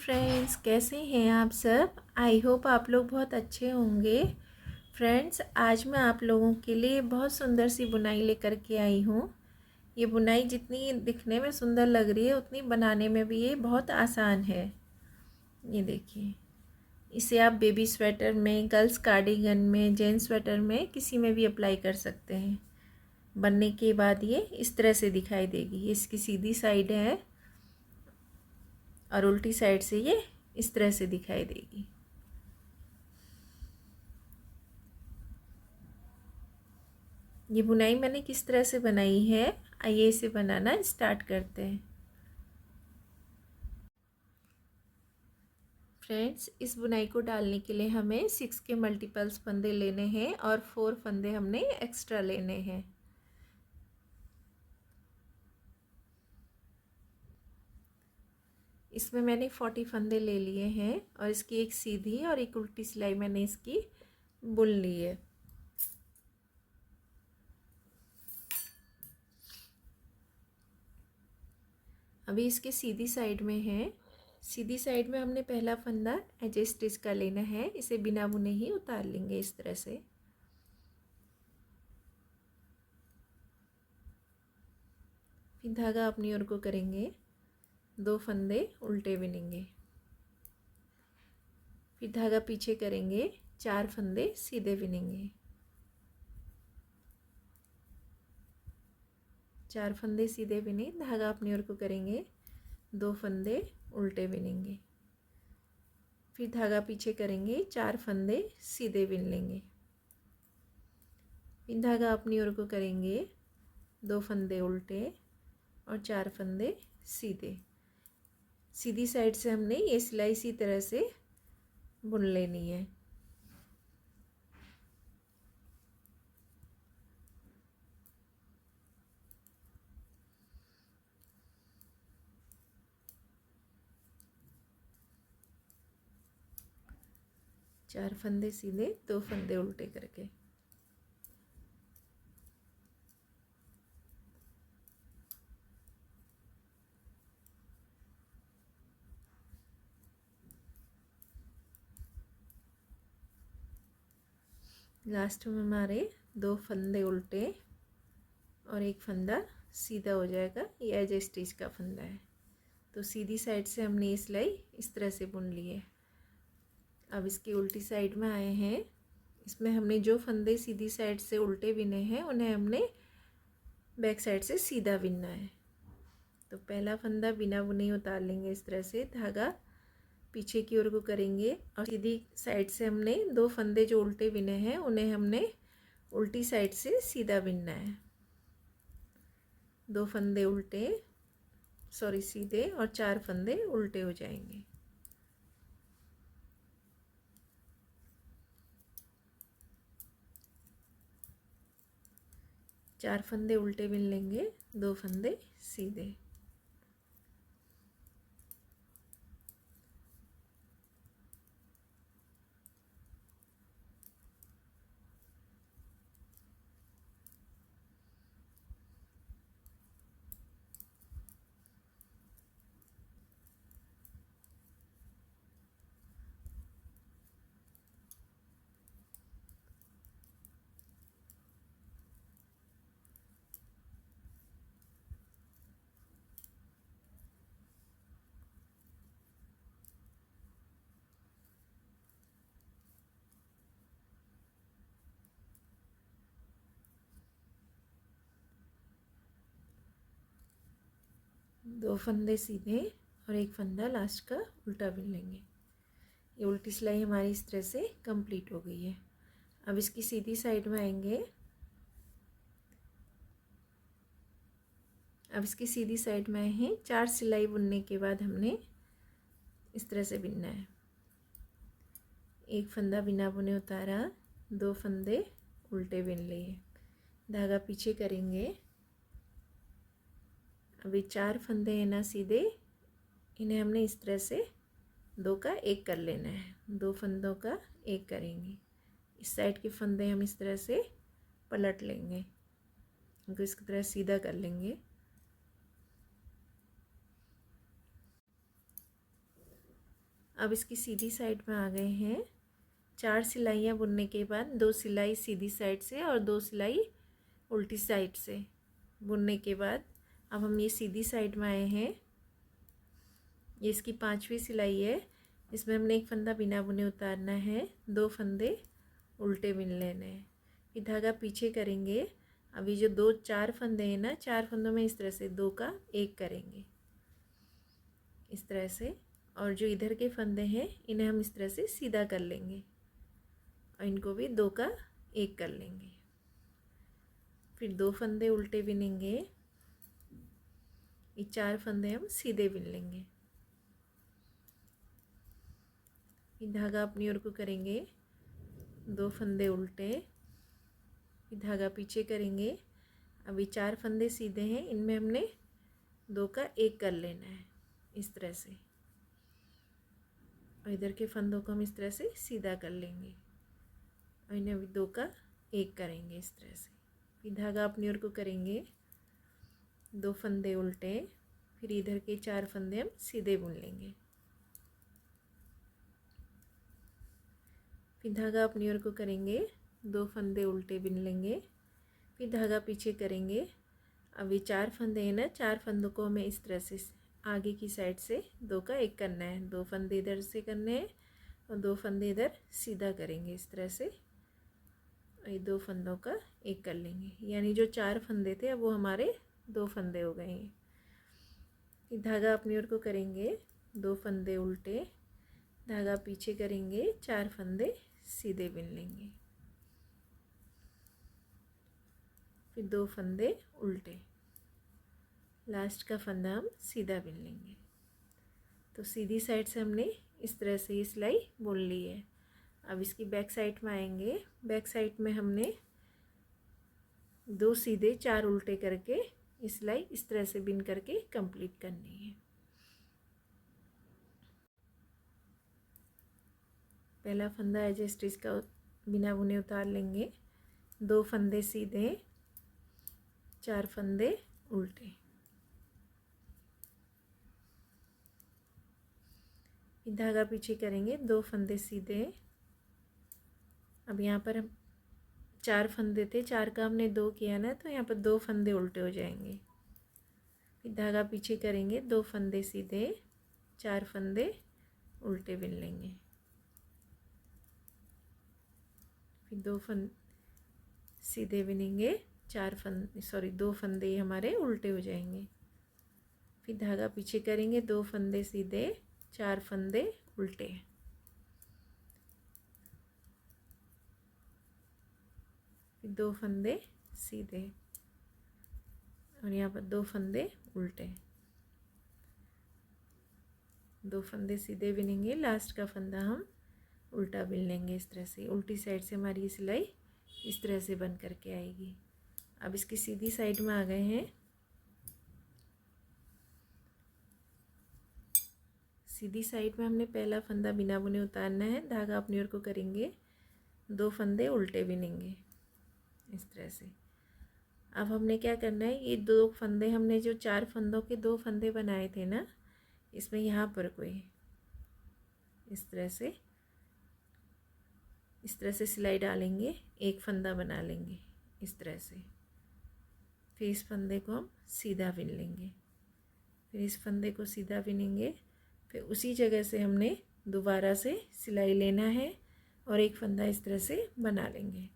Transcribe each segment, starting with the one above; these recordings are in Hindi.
फ्रेंड्स, कैसे हैं आप सब। आई होप आप लोग बहुत अच्छे होंगे। फ्रेंड्स, आज मैं आप लोगों के लिए बहुत सुंदर सी बुनाई लेकर के आई हूँ। ये बुनाई जितनी दिखने में सुंदर लग रही है उतनी बनाने में भी ये बहुत आसान है। ये देखिए, इसे आप बेबी स्वेटर में, गर्ल्स कार्डिगन में, जेंट्स स्वेटर में, किसी में भी अप्लाई कर सकते हैं। बनने के बाद ये इस तरह से दिखाई देगी। ये इसकी सीधी साइड है और उल्टी साइड से ये इस तरह से दिखाई देगी। ये बुनाई मैंने किस तरह से बनाई है, आइए इसे बनाना स्टार्ट करते हैं। फ्रेंड्स, इस बुनाई को डालने के लिए हमें 6 के मल्टीपल्स फंदे लेने हैं और 4 फंदे हमने एक्स्ट्रा लेने हैं। इसमें मैंने 40 फंदे ले लिए हैं और इसकी एक सीधी और एक उल्टी सिलाई मैंने इसकी बुन ली है। अभी इसके सीधी साइड में है। सीधी साइड में हमने पहला फंदा एज स्टिच का लेना है। इसे बिना बुने ही उतार लेंगे इस तरह से। फिर धागा अपनी ओर को करेंगे, 2 फंदे उल्टे बिनेंगे, फिर धागा पीछे करेंगे, 4 फंदे सीधे बिनेंगे, 4 फंदे सीधे बिने, धागा अपनी ओर को करेंगे, 2 फंदे उल्टे बिनेंगे, फिर धागा पीछे करेंगे, 4 फंदे सीधे बिन लेंगे, फिर धागा अपनी ओर को करेंगे, 2 फंदे उल्टे और 4 फंदे सीधे। सीधी साइड से हमने ये सिलाई इसी तरह से बुन लेनी है। चार फंदे सीधे, 2 फंदे उल्टे करके। लास्ट में हमारे 2 फंदे उल्टे और एक फंदा सीधा हो जाएगा। ये एज स्टिच का फंदा है। तो सीधी साइड से हमने ये सिलाई इस तरह से बुन ली है। अब इसकी उल्टी साइड में आए हैं। इसमें हमने जो फंदे सीधी साइड से उल्टे बिने हैं उन्हें हमने बैक साइड से सीधा बिनना है। तो पहला फंदा बिना बुने उतार लेंगे इस तरह से, धागा पीछे की ओर को करेंगे और सीधी साइड से हमने 2 फंदे जो उल्टे बिने हैं उन्हें हमने उल्टी साइड से सीधा बिनना है। 2 फंदे उल्टे सीधे और 4 फंदे उल्टे हो जाएंगे। चार फंदे उल्टे बिन लेंगे, 2 फंदे सीधे। दो फंदे सीधे और एक फंदा लास्ट का उल्टा बिन लेंगे। ये उल्टी सिलाई हमारी इस तरह से कंप्लीट हो गई है। अब इसकी सीधी साइड में आएंगे। अब इसकी सीधी साइड में आए हैं। 4 सिलाई बुनने के बाद हमने इस तरह से बिनना है। एक फंदा बिना बुने उतारा, 2 फंदे उल्टे बिन लिए, धागा पीछे करेंगे। अभी 4 फंदे हैं ना सीधे, इन्हें हमने इस तरह से 2 का 1 कर लेना है। 2 फंदों का 1 करेंगे। इस साइड के फंदे हम इस तरह से पलट लेंगे, उनको इसकी तरह सीधा कर लेंगे। अब इसकी सीधी साइड में आ गए हैं। 4 सिलाइयाँ बुनने के बाद 2 सिलाई सीधी साइड से और 2 सिलाई उल्टी साइड से बुनने के बाद अब हम ये सीधी साइड में आए हैं। ये इसकी 5वीं सिलाई है। इसमें हमने एक फंदा बिना बुने उतारना है, 2 फंदे उल्टे बुन लेने हैं, फिर धागा पीछे करेंगे। अभी जो 4 फंदे हैं ना, 4 फंदों में इस तरह से 2 का 1 करेंगे इस तरह से, और जो इधर के फंदे हैं इन्हें हम इस तरह से सीधा कर लेंगे और इनको भी 2 का 1 कर लेंगे। फिर 2 फंदे उल्टे बुनेंगे, ये 4 फंदे हम सीधे बुन लेंगे। फिर धागा अपनी ओर को करेंगे, 2 फंदे उल्टे, फिर धागा पीछे करेंगे। अभी 4 फंदे सीधे हैं, इनमें हमने 2 का 1 कर लेना है इस तरह से, और इधर के फंदों को हम इस तरह से सीधा कर लेंगे और इन्हें भी 2 का 1 करेंगे इस तरह से। फिर धागा अपनी ओर को करेंगे, 2 फंदे उल्टे, फिर इधर के 4 फंदे हम सीधे बुन लेंगे। फिर धागा अपनी ओर को करेंगे, 2 फंदे उल्टे बुन लेंगे, फिर धागा पीछे करेंगे। अभी 4 फंदे हैं ना, 4 फंदों को हमें इस तरह से आगे की साइड से 2 का 1 करना है। 2 फंदे इधर से करने हैं और 2 फंदे इधर सीधा करेंगे इस तरह से, और ये 2 फंदों का 1 कर लेंगे। यानी जो 4 फंदे थे अब वो हमारे 2 फंदे हो गए हैं। फिर धागा अपनी ओर को करेंगे, 2 फंदे उल्टे, धागा पीछे करेंगे, 4 फंदे सीधे बुन लेंगे, फिर 2 फंदे उल्टे, लास्ट का फंदा हम सीधा बुन लेंगे। तो सीधी साइड से हमने इस तरह से ये सिलाई बुन ली है। अब इसकी बैक साइड में आएंगे। बैक साइड में हमने 2 सीधे 4 उल्टे करके ये सिलाई इस तरह से बुन करके कंप्लीट करनी है। पहला फंदा एज स्टिच का बिना बुने उतार लेंगे, 2 फंदे सीधे, 4 फंदे उल्टे, धागा पीछे करेंगे, 2 फंदे सीधे। अब यहाँ पर हम 4 फंदे थे, 4 का हमने 2 किया ना, तो यहाँ पर 2 फंदे उल्टे हो जाएंगे। फिर धागा पीछे करेंगे, 2 फंदे सीधे, 4 फंदे उल्टे बुन लेंगे, फिर 2 फंदे सीधे बुनेंगे, 2 फंदे हमारे उल्टे हो जाएंगे। फिर धागा पीछे करेंगे, 2 फंदे सीधे, 4 फंदे उल्टे, फिर 2 फंदे सीधे और यहाँ पर 2 फंदे उल्टे, 2 फंदे सीधे बुनेंगे, लास्ट का फंदा हम उल्टा बुन लेंगे इस तरह से। उल्टी साइड से हमारी ये सिलाई इस तरह से बन करके आएगी। अब इसकी सीधी साइड में आ गए हैं। सीधी साइड में हमने पहला फंदा बिना बुने उतारना है, धागा अपनी ओर को करेंगे, 2 फंदे उल्टे बुनेंगे इस तरह से। अब हमने क्या करना है, ये 2 फंदे हमने जो 4 फंदों के 2 फंदे बनाए थे ना, इसमें यहाँ पर कोई इस तरह से सिलाई डालेंगे, एक फंदा बना लेंगे इस तरह से। फिर इस फंदे को हम सीधा बुन लेंगे, फिर इस फंदे को सीधा बुनेंगे, फिर उसी जगह से हमने दोबारा से सिलाई लेना है और एक फंदा इस तरह से बना लेंगे।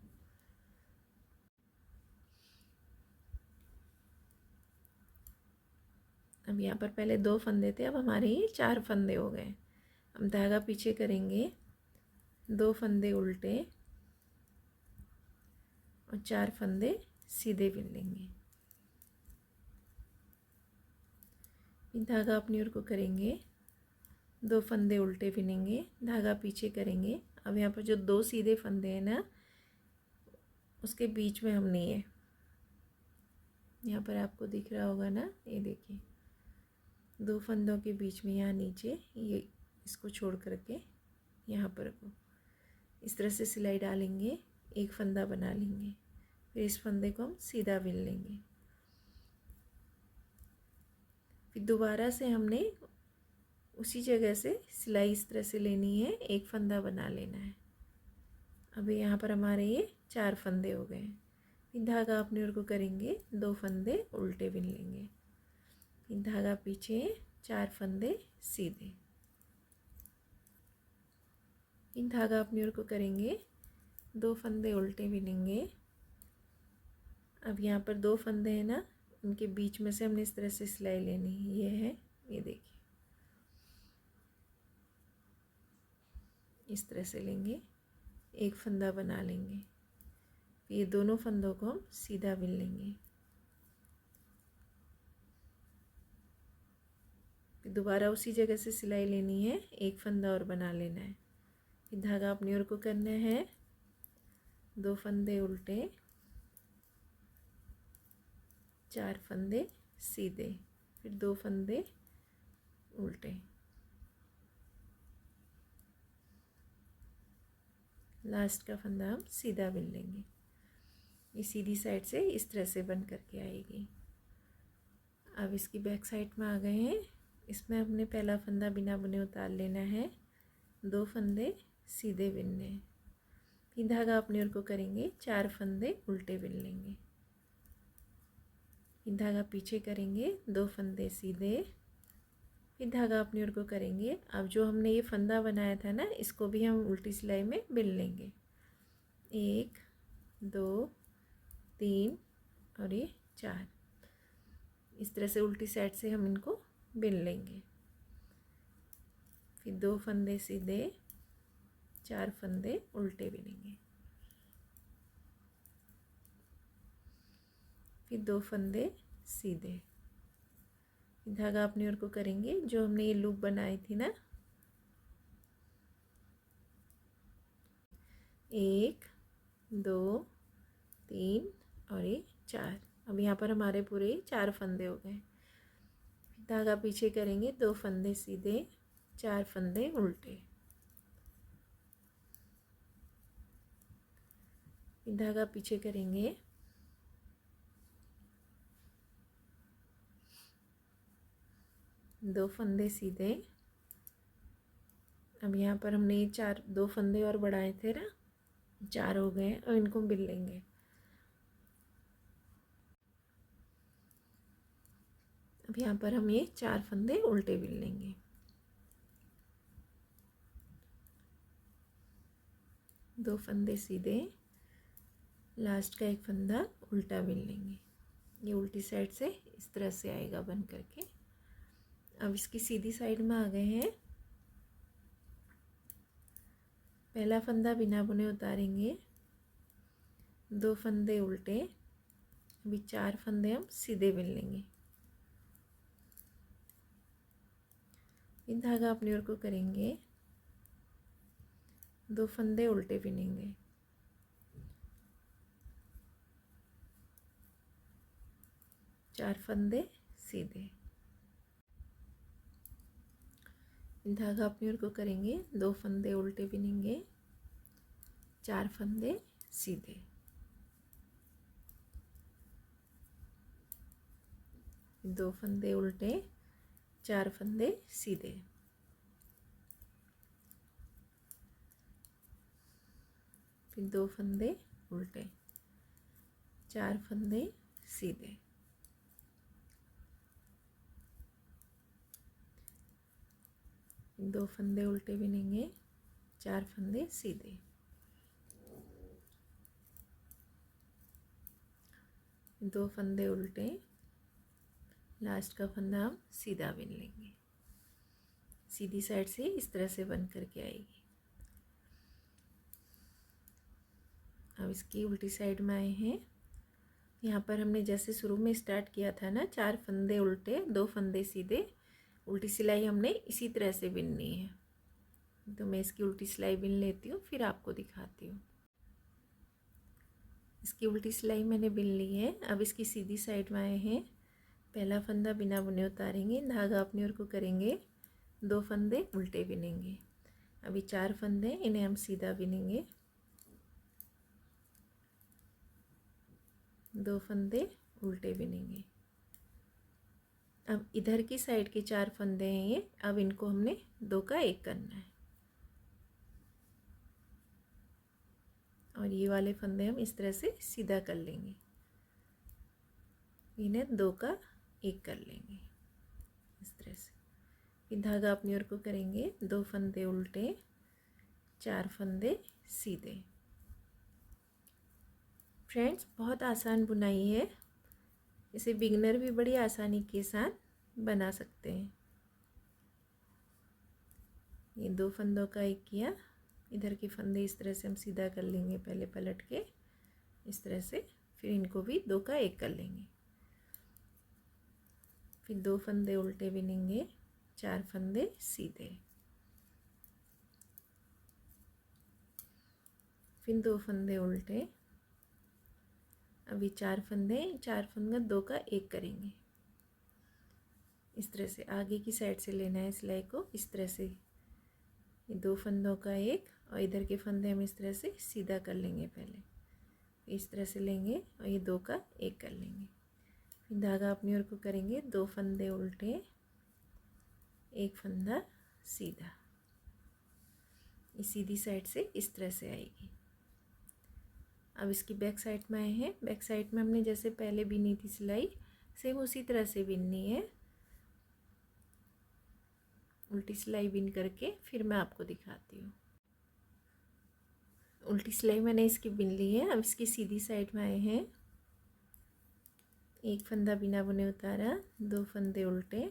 अब यहाँ पर पहले 2 फंदे थे, अब हमारे ये 4 फंदे हो गए। हम धागा पीछे करेंगे, 2 फंदे उल्टे और 4 फंदे सीधे बुन लेंगे, फिर धागा अपनी ओर को करेंगे, 2 फंदे उल्टे बुनेंगे, धागा पीछे करेंगे। अब यहाँ पर जो 2 सीधे फंदे हैं ना, उसके बीच में हमने ये यहाँ पर आपको दिख रहा होगा ना, ये देखिए 2 फंदों के बीच में यहाँ नीचे ये इसको छोड़ करके यहाँ पर को इस तरह से सिलाई डालेंगे, एक फंदा बना लेंगे, फिर इस फंदे को हम सीधा बुन लेंगे। फिर दोबारा से हमने उसी जगह से सिलाई इस तरह से लेनी है, एक फंदा बना लेना है। अभी यहाँ पर हमारे ये 4 फंदे हो गए। फिर धागा अपनी ओर को करेंगे, 2 फंदे उल्टे बिन लेंगे, फिर धागा पीछे, 4 फंदे सीधे, फिर धागा अपनी ओर को करेंगे, 2 फंदे उल्टे बिनेंगे। अब यहाँ पर 2 फंदे हैं ना, उनके बीच में से हमने इस तरह से सिलाई लेनी है। ये है, ये देखिए इस तरह से लेंगे, एक फंदा बना लेंगे, ये दोनों फंदों को हम सीधा बिन लेंगे। फिर दोबारा उसी जगह से सिलाई लेनी है, एक फंदा और बना लेना है। फिर धागा अपनी ओर को करना है, 2 फंदे उल्टे, 4 फंदे सीधे, फिर 2 फंदे उल्टे, लास्ट का फंदा हम सीधा बिन लेंगे। ये सीधी साइड से इस तरह से बन करके आएगी। अब इसकी बैक साइड में आ गए हैं। इसमें हमने पहला फंदा बिना बुने उतार लेना है, 2 फंदे सीधे बिनने हैं, फिर धागा अपनी ओर को करेंगे, 4 फंदे उल्टे बिन लेंगे, फिर धागा पीछे करेंगे, 2 फंदे सीधे, फिर धागा अपनी ओर को करेंगे। अब जो हमने ये फंदा बनाया था ना, इसको भी हम उल्टी सिलाई में बिन लेंगे, 1 2 3 और ये 4, इस तरह से उल्टी साइड से हम इनको बिन लेंगे। फिर 2 फंदे सीधे, 4 फंदे उल्टे बिनेंगे, फिर 2 फंदे सीधे, धागा अपनी ओर को करेंगे, जो हमने ये लूप बनाई थी ना, 1 2 3 और ये 4। अब यहाँ पर हमारे पूरे 4 फंदे हो गए। धागा पीछे करेंगे, 2 फंदे सीधे, 4 फंदे उल्टे, धागा पीछे करेंगे, 2 फंदे सीधे। अब यहाँ पर हमने ये 2 फंदे और बढ़ाए थे ना, 4 हो गए और इनको बिन लेंगे। अब यहाँ पर हम ये 4 फंदे उल्टे बिन लेंगे, दो फंदे सीधे, लास्ट का एक फंदा उल्टा बिन लेंगे। ये उल्टी साइड से इस तरह से आएगा बन करके। अब इसकी सीधी साइड में आ गए हैं। पहला फंदा बिना बुने उतारेंगे, 2 फंदे उल्टे, अभी 4 फंदे हम सीधे बिन लेंगे, फिर धागा अपनी ओर को करेंगे, 2 फंदे उल्टे बिनेंगे, चार फंदे सीधे, धागा अपनी ओर को करेंगे, 2 फंदे उल्टे बिनेंगे, 4 फंदे सीधे, 2 फंदे उल्टे, 4 फंदे सीधे, फिर 2 फंदे उल्टे, 4 फंदे सीधे, दो फंदे उल्टे बिनेंगे, 4 फंदे सीधे, दो फंदे उल्टे, लास्ट का फंदा हम सीधा बिन लेंगे। सीधी साइड से इस तरह से बन करके आएगी। अब इसकी उल्टी साइड में आए हैं। यहाँ पर हमने जैसे शुरू में स्टार्ट किया था ना, 4 फंदे उल्टे, 2 फंदे सीधे, उल्टी सिलाई हमने इसी तरह से बिननी है। तो मैं इसकी उल्टी सिलाई बिन लेती हूँ, फिर आपको दिखाती हूँ। इसकी उल्टी सिलाई मैंने बिन ली है। अब इसकी सीधी साइड में आए हैं। पहला फंदा बिना बुने उतारेंगे, धागा अपनी ओर को करेंगे, 2 फंदे उल्टे बिनेंगे, अभी 4 फंदे, इन्हें हम सीधा बिनेंगे, 2 फंदे उल्टे बिनेंगे, अब इधर की साइड के 4 फंदे हैं ये, अब इनको हमने 2 का 1 करना है और ये वाले फंदे हम इस तरह से सीधा कर लेंगे, इन्हें 2 का 1 कर लेंगे इस तरह से। फिर धागा अपनी ओर को करेंगे, 2 फंदे उल्टे, 4 फंदे सीधे। फ्रेंड्स बहुत आसान बुनाई है, इसे बिगनर भी बड़ी आसानी के साथ बना सकते हैं। ये 2 फंदों का 1 किया, इधर के फंदे इस तरह से हम सीधा कर लेंगे पहले पलट के इस तरह से, फिर इनको भी 2 का 1 कर लेंगे। फिर 2 फंदे उल्टे बिनेंगे, 4 फंदे सीधे, फिर 2 फंदे उल्टे, अभी 4 फंदे, 4 फंदे 2 का 1 करेंगे इस तरह से। आगे की साइड से लेना है सिलाई को इस तरह से, ये 2 फंदों का 1 और इधर के फंदे हम इस तरह से सीधा कर लेंगे पहले, इस तरह से लेंगे और ये 2 का 1 कर लेंगे। फिर धागा अपनी ओर को करेंगे, 2 फंदे उल्टे, 1 फंदा सीधा, ये सीधी साइड से इस तरह से आएगी। अब इसकी बैक साइड में आए हैं, बैक साइड में हमने जैसे पहले बिनी थी सिलाई सेम उसी तरह से बिननी है, उल्टी सिलाई बिन करके फिर मैं आपको दिखाती हूँ। उल्टी सिलाई मैंने इसकी बिन ली है, अब इसकी सीधी साइड में आए हैं, 1 फंदा बिना बुने उतारा, 2 फंदे उल्टे,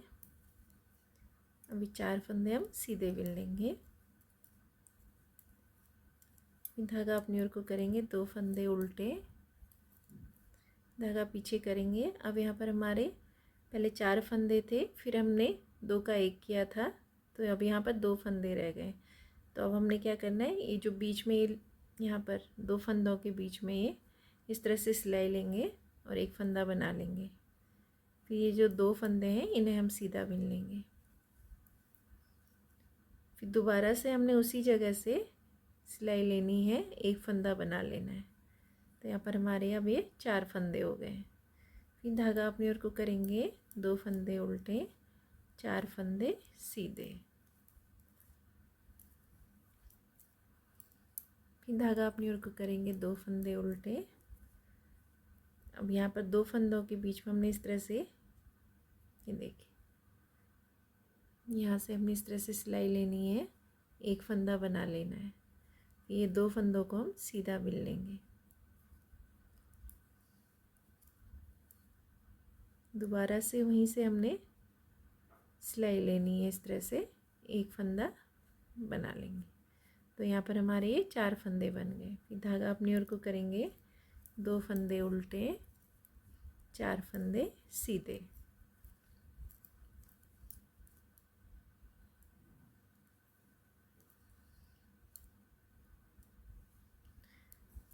अभी 4 फंदे हम सीधे बिन लेंगे। धागा अपनी ओर को करेंगे, 2 फंदे उल्टे, धागा पीछे करेंगे। अब यहाँ पर हमारे पहले 4 फंदे थे, फिर हमने 2 का 1 किया था, तो अब यहाँ पर 2 फंदे रह गए। तो अब हमने क्या करना है, ये जो बीच में यहाँ पर 2 फंदों के बीच में ये इस तरह से सिलाई लेंगे और 1 फंदा बना लेंगे। फिर ये जो 2 फंदे हैं इन्हें हम सीधा बिन लेंगे, फिर दोबारा से हमने उसी जगह से सिलाई लेनी है, 1 फंदा बना लेना है। तो यहाँ पर हमारे अब ये 4 फंदे हो गए। फिर धागा अपनी ओर को करेंगे, 2 फंदे उल्टे, 4 फंदे सीधे, फिर धागा अपनी ओर को करेंगे, 2 फंदे उल्टे। अब यहाँ पर 2 फंदों के बीच में हमने इस तरह से, ये देखिए यहाँ से हमने इस तरह से सिलाई लेनी है, 1 फंदा बना लेना है। ये 2 फंदों को हम सीधा बिन लेंगे, दोबारा से वहीं से हमने सिलाई लेनी है, इस तरह से 1 फंदा बना लेंगे। तो यहाँ पर हमारे ये 4 फंदे बन गए। फिर धागा अपनी ओर को करेंगे, 2 फंदे उल्टे, 4 फंदे सीधे,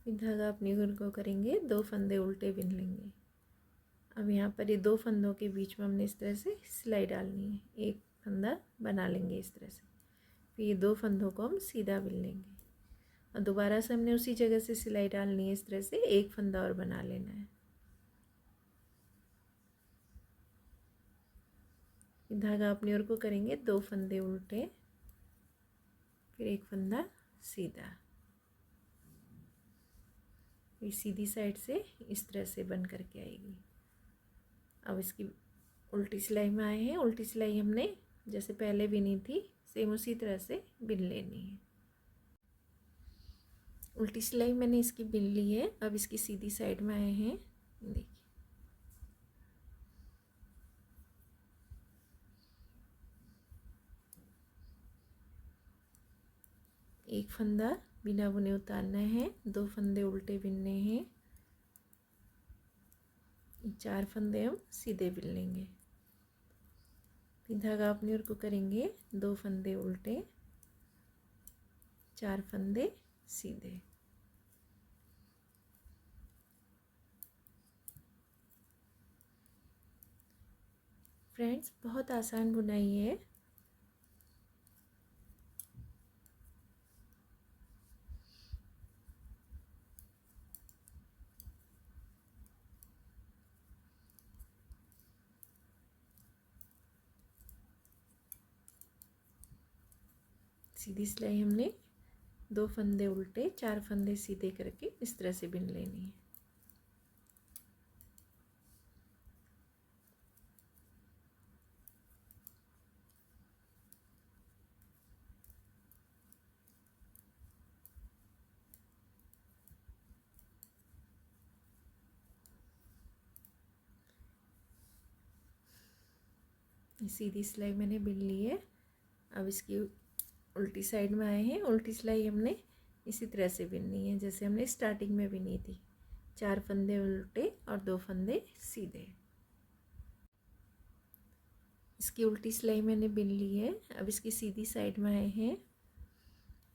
फिर धागा अपनी ओर को करेंगे, 2 फंदे उल्टे बिन लेंगे। अब यहाँ पर ये 2 फंदों के बीच में हमने इस तरह से सिलाई डालनी है, 1 फंदा बना लेंगे इस तरह से। फिर ये 2 फंदों को हम सीधा बिन लेंगे और दोबारा से हमने उसी जगह से सिलाई डालनी है, इस तरह से 1 फंदा और बना लेना है। धागा अपनी ओर को करेंगे, 2 फंदे उल्टे, फिर 1 फंदा सीधा, फिर सीधी साइड से इस तरह से बन करके आएगी। अब इसकी उल्टी सिलाई में आए हैं, उल्टी सिलाई हमने जैसे पहले बिनी थी सेम उसी तरह से बिन लेनी है। उल्टी सिलाई मैंने इसकी बिन ली है, अब इसकी सीधी साइड में आए हैं, देखिए 1 फंदा बिना बुने उतारना है, 2 फंदे उल्टे बिनने हैं, 4 फंदे हम सीधे बिन लेंगे। फिर धागा अपनी ओर को करेंगे, 2 फंदे उल्टे, 4 फंदे सीधे, फ्रेंड्स बहुत आसान बुनाई है। सीधी सिलाई हमने 2 फंदे उल्टे 4 फंदे सीधे करके इस तरह से बिन लेनी है। सीधी सिलाई मैंने बिन ली है। अब इसकी उल्टी साइड में आए हैं। उल्टी सिलाई हमने इसी तरह से बिननी है जैसे हमने स्टार्टिंग में बिनी थी। 4 फंदे उल्टे और 2 फंदे सीधे। इसकी उल्टी सिलाई मैंने बिन ली है। अब इसकी सीधी साइड में आए हैं।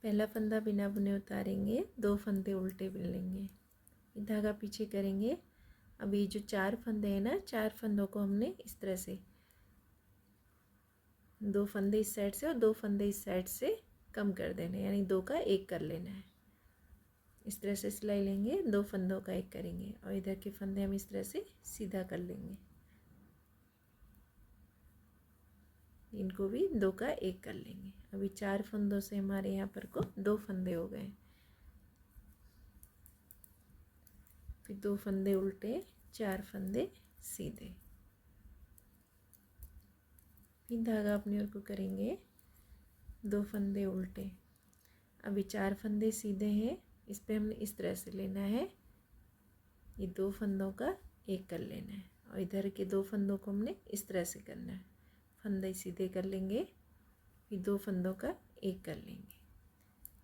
पहला फंदा बिना बुने उतारेंगे, 2 फंदे उल्टे बिन लेंगे, धागा पीछे करेंगे। अब ये जो 4 फंदे हैं ना, 4 फंदों को हमने इस तरह से 2 फंदे इस साइड से और 2 फंदे इस साइड से कम कर देने, यानी 2 का 1 कर लेना है। इस तरह से सिलाई लेंगे, 2 फंदों का 1 करेंगे और इधर के फंदे हम इस तरह से सीधा कर लेंगे। इनको भी 2 का 1 कर लेंगे। अभी 4 फंदों से हमारे यहाँ पर को 2 फंदे हो गए। फिर 2 फंदे उल्टे, 4 फंदे सीधे। फिर धागा अपनी ओर को करेंगे, 2 फंदे उल्टे। अभी 4 फंदे सीधे हैं, इस पे हमने इस तरह से लेना है। ये 2 फंदों का 1 कर लेना है और इधर के 2 फंदों को हमने इस तरह से करना है। फंदे सीधे कर लेंगे, फिर 2 फंदों का 1 कर लेंगे।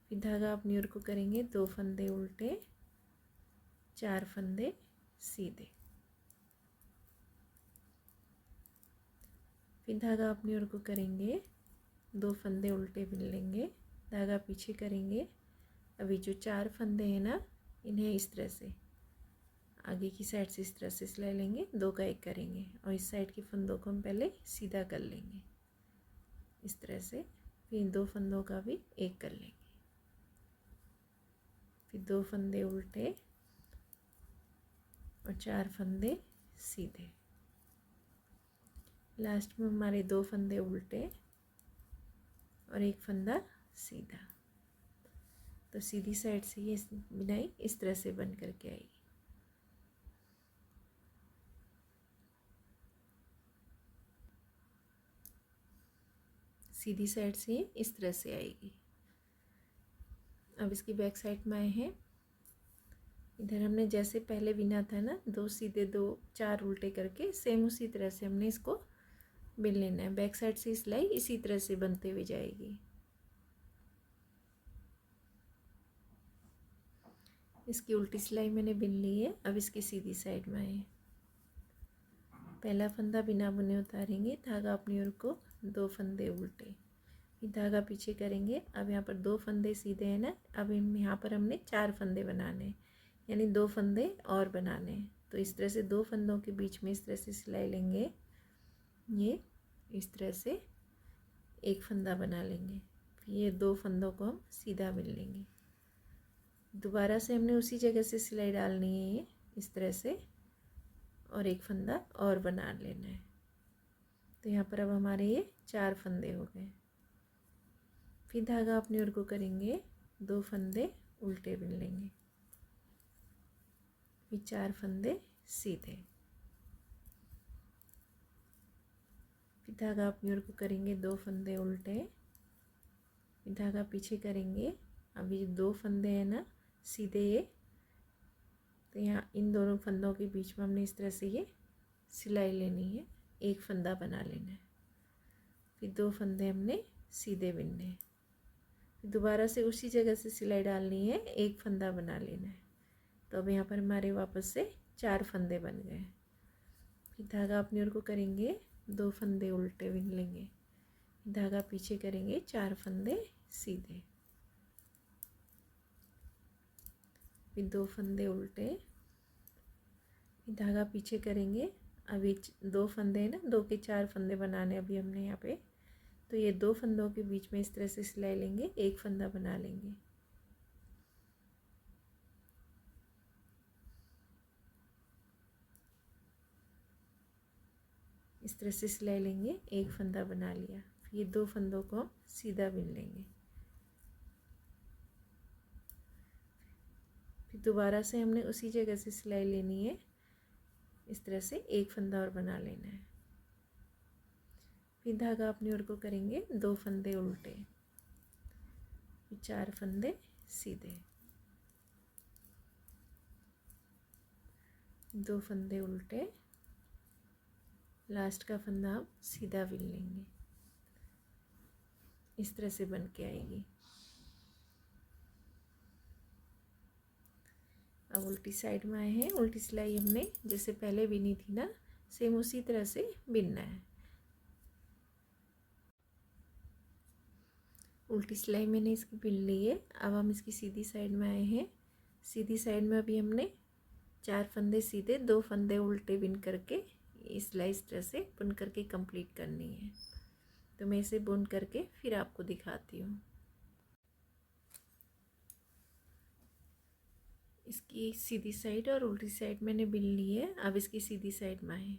फिर धागा अपनी ओर को करेंगे, 2 फंदे उल्टे, 4 फंदे सीधे। फिर धागा अपनी ओर को करेंगे, 2 फंदे उल्टे बिन लेंगे, धागा पीछे करेंगे। अभी जो 4 फंदे हैं ना, इन्हें इस तरह से आगे की साइड से इस तरह से सिलाई लेंगे, 2 का 1 करेंगे और इस साइड के फंदों को हम पहले सीधा कर लेंगे इस तरह से। फिर 2 फंदों का भी 1 कर लेंगे। फिर 2 फंदे उल्टे और 4 फंदे सीधे। लास्ट में हमारे 2 फंदे उल्टे और 1 फंदा सीधा। तो सीधी साइड से ये बुनाई इस तरह से बन करके आएगी। सीधी साइड से इस तरह से आएगी। अब इसकी बैक साइड में आए हैं। इधर हमने जैसे पहले बिना था ना, 2 सीधे 2 4 उल्टे करके, सेम उसी तरह से हमने इसको बिन लेना है। बैक साइड से सिलाई इसी तरह से बनते हुए जाएगी। इसकी उल्टी सिलाई मैंने बिन ली है। अब इसकी सीधी साइड में आए। पहला फंदा बिना बुने उतारेंगे, धागा अपनी ओर को, 2 फंदे उल्टे, फिर धागा पीछे करेंगे। अब यहाँ पर 2 फंदे सीधे हैं ना, अब यहाँ पर हमने 4 फंदे बनाने, यानी 2 फंदे और बनाने। तो इस तरह से 2 फंदों के बीच में इस तरह से सिलाई लेंगे, ये इस तरह से एक फंदा बना लेंगे। फिर ये 2 फंदों को हम सीधा बिन लेंगे। दोबारा से हमने उसी जगह से सिलाई डालनी है, ये इस तरह से, और एक फंदा और बना लेना है। तो यहाँ पर अब हमारे ये 4 फंदे हो गए। फिर धागा अपनी ओर को करेंगे, 2 फंदे उल्टे बिन लेंगे, फिर 4 फंदे सीधे। फिर धागा अपनी ओर को करेंगे, 2 फंदे उल्टे, फिर धागा पीछे करेंगे। अब ये 2 फंदे हैं ना सीधे, ये तो यहाँ इन दोनों फंदों के बीच में हमने इस तरह से ये सिलाई लेनी है, एक फंदा बना लेना है। फिर 2 फंदे हमने सीधे बिनने हैं। फिर दोबारा से उसी जगह से सिलाई डालनी है, एक फंदा बना लेना है। तो अब यहाँ पर हमारे वापस से 4 फंदे बन गए। फिर धागा अपनी ओर को करेंगे, 2 फंदे उल्टे बिन लेंगे, धागा पीछे करेंगे, 4 फंदे सीधे, फिर 2 फंदे उल्टे, फिर धागा पीछे करेंगे। अभी 2 फंदे हैं ना, 2 के 4 फंदे बनाने अभी हमने यहाँ पे। तो ये 2 फंदों के बीच में इस तरह से सिलाई लेंगे, एक फंदा बना लेंगे। इस तरह से सिलाई लेंगे, एक फंदा बना लिया। फिर ये 2 फंदों को हम सीधा बिन लेंगे, दोबारा से हमने उसी जगह से सिलाई लेनी है, इस तरह से एक फंदा और बना लेना है। फिर धागा अपनी ओर को करेंगे 2 फंदे उल्टे, 4 फंदे सीधे, 2 फंदे उल्टे, लास्ट का फंदा हम सीधा बिन लेंगे। इस तरह से बन के आएगी। अब उल्टी साइड में आए हैं, उल्टी सिलाई हमने जैसे पहले बिनी थी ना, सेम उसी तरह से बिनना है। उल्टी सिलाई मैंने इसकी बिन ली है। अब हम इसकी सीधी साइड में आए हैं। सीधी साइड में अभी हमने 4 फंदे सीधे, 2 फंदे उल्टे बिन करके इस सिलाई इस तरह से बुन करके कंप्लीट करनी है। तो मैं इसे बुन करके फिर आपको दिखाती हूँ। इसकी सीधी साइड और उल्टी साइड मैंने बिन ली है। अब इसकी सीधी साइड में आए।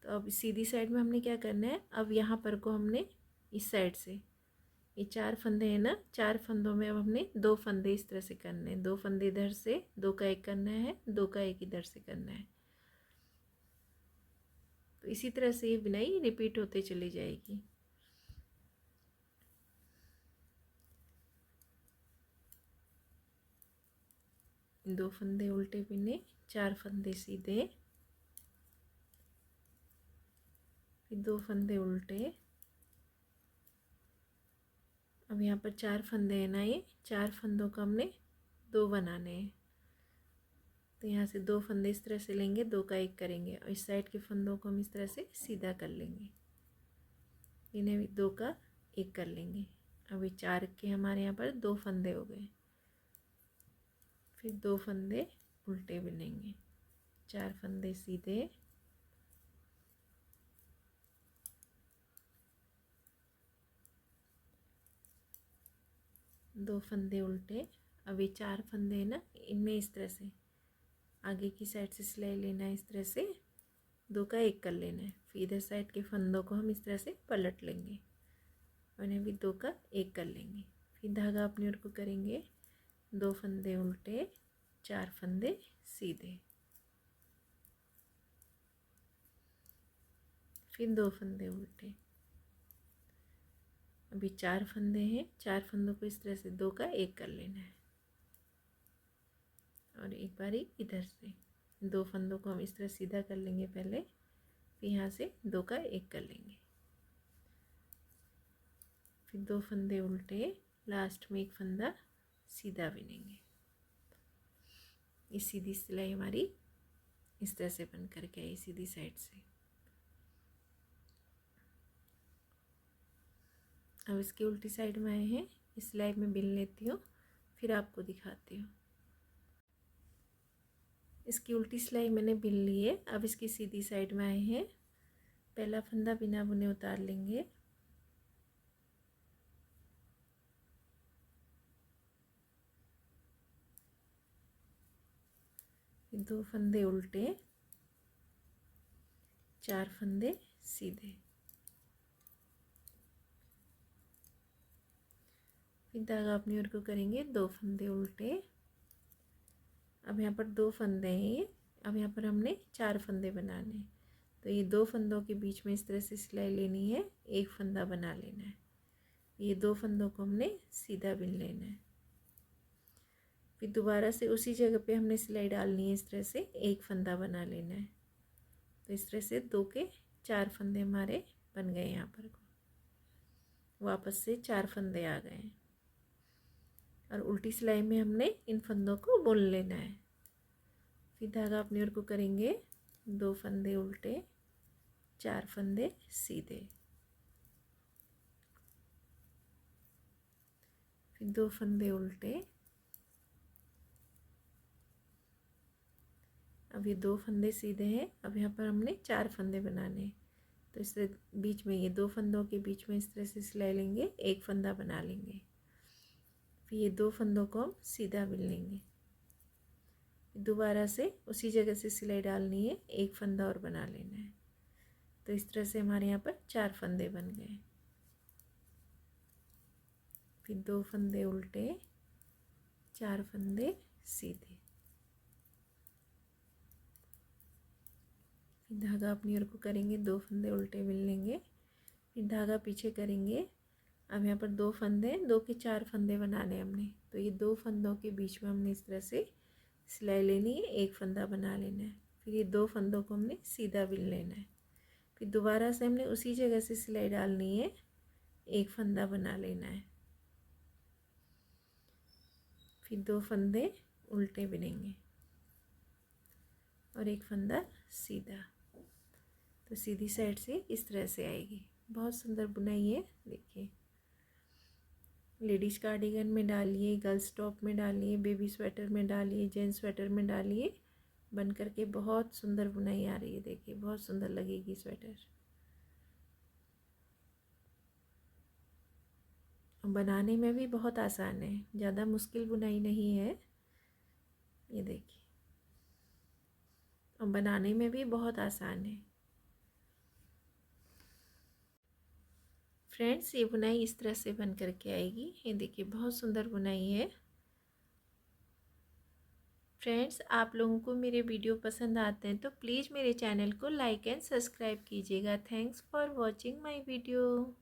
तो अब सीधी साइड में हमने क्या करना है, अब यहाँ पर को हमने इस साइड से, ये 4 फंदे हैं ना, 4 फंदों में अब हमने 2 फंदे इस तरह से करने हैं। 2 फंदे इधर से, 2 का एक करना है, 2 का एक इधर से करना है। तो इसी तरह से ये बुनाई रिपीट होते चली जाएगी। दो फंदे उल्टे बिने, 4 फंदे सीधे, फिर 2 फंदे उल्टे। अब यहाँ पर 4 फंदे हैं ना, ये 4 फंदों को हमने 2 बनाने हैं। तो यहाँ से 2 फंदे इस तरह से लेंगे, 2 का एक करेंगे और इस साइड के फंदों को हम इस तरह से सीधा कर लेंगे। इन्हें भी 2 का एक कर लेंगे। अभी 4 के हमारे यहाँ पर 2 फंदे हो गए। फिर 2 फंदे उल्टे बिनेंगे, 4 फंदे सीधे, 2 फंदे उल्टे। अभी 4 फंदे हैं ना, इनमें इस तरह से आगे की साइड से सिलाई लेना है, इस तरह से 2 का एक कर लेना है। फिर इधर साइड के फंदों को हम इस तरह से पलट लेंगे और इन्हें भी 2 का एक कर लेंगे। फिर धागा अपनी ओर को करेंगे, 2 फंदे उल्टे, 4 फंदे सीधे, फिर 2 फंदे उल्टे। अभी 4 फंदे हैं, 4 फंदों को इस तरह से 2 का एक कर लेना है और एक बारी इधर से 2 फंदों को हम इस तरह सीधा कर लेंगे पहले, फिर यहाँ से 2 का एक कर लेंगे, फिर 2 फंदे उल्टे, लास्ट में एक फंदा सीधा बिनेंगे। ये सीधी सिलाई हमारी इस तरह से बन करके आई सीधी साइड से। अब इसकी उल्टी साइड में आए हैं, इस सिलाई में बिन लेती हूँ, फिर आपको दिखाती हूँ। इसकी उल्टी सिलाई मैंने बिन ली है। अब इसकी सीधी साइड में आए हैं। पहला फंदा बिना बुने उतार लेंगे, फिर 2 फंदे उल्टे, 4 फंदे सीधे, फिर धागा अपनी ओर को करेंगे, 2 फंदे उल्टे। अब यहाँ पर 2 फंदे हैं, अब यहाँ पर हमने 4 फंदे बनाने हैं। तो ये 2 फंदों के बीच में इस तरह से सिलाई लेनी है, एक फंदा बना लेना है। ये 2 फंदों को हमने सीधा बिन लेना है। फिर दोबारा से उसी जगह पे हमने सिलाई डालनी है, इस तरह से एक फंदा बना लेना है। तो इस तरह से 2 के 4 फंदे हमारे बन गए। यहाँ पर वापस से 4 फंदे आ गए हैं और उल्टी सिलाई में हमने इन फंदों को बुन लेना है। फिर धागा अपनी ओर को करेंगे, 2 फंदे उल्टे, 4 फंदे सीधे, फिर 2 फंदे उल्टे। अब ये 2 फंदे सीधे हैं। अब यहाँ पर हमने 4 फंदे बनाने हैं। तो इस बीच में ये 2 फंदों के बीच में इस तरह से सिलाई लेंगे, एक फंदा बना लेंगे। फिर ये 2 फंदों को हम सीधा बिन लेंगे। दोबारा से उसी जगह से सिलाई डालनी है, एक फंदा और बना लेना है। तो इस तरह से हमारे यहाँ पर 4 फंदे बन गए। फिर 2 फंदे उल्टे, 4 फंदे सीधे, फिर धागा अपनी ओर को करेंगे, 2 फंदे उल्टे बिन लेंगे, फिर धागा पीछे करेंगे। अब यहाँ पर 2 फंदे, 2 के 4 फंदे बनाने हमने, तो ये 2 फंदों के बीच में हमने इस तरह से सिलाई लेनी है, एक फंदा बना लेना है। फिर ये 2 फंदों को हमने सीधा बिन लेना है, फिर दोबारा से हमने उसी जगह से सिलाई डालनी है, एक फंदा बना लेना है, फिर 2 फंदे उल्टे बिनेंगे और एक फंदा सीधा। तो सीधी साइड से इस तरह से आएगी। बहुत सुंदर बुनाई है, देखिए। लेडीज़ कार्डिगन में डालिए, गर्ल्स टॉप में डालिए, बेबी स्वेटर में डालिए, जेंट्स स्वेटर में डालिए, बन करके बहुत सुंदर बुनाई आ रही है। देखिए बहुत सुंदर लगेगी स्वेटर। बनाने में भी बहुत आसान है, ज़्यादा मुश्किल बुनाई नहीं है। ये देखिए, और बनाने में भी बहुत आसान है। फ्रेंड्स, ये बुनाई इस तरह से बन करके आएगी। ये देखिए बहुत सुंदर बुनाई है। फ्रेंड्स, आप लोगों को मेरे वीडियो पसंद आते हैं तो प्लीज़ मेरे चैनल को लाइक एंड सब्सक्राइब कीजिएगा। Thanks for watching my video.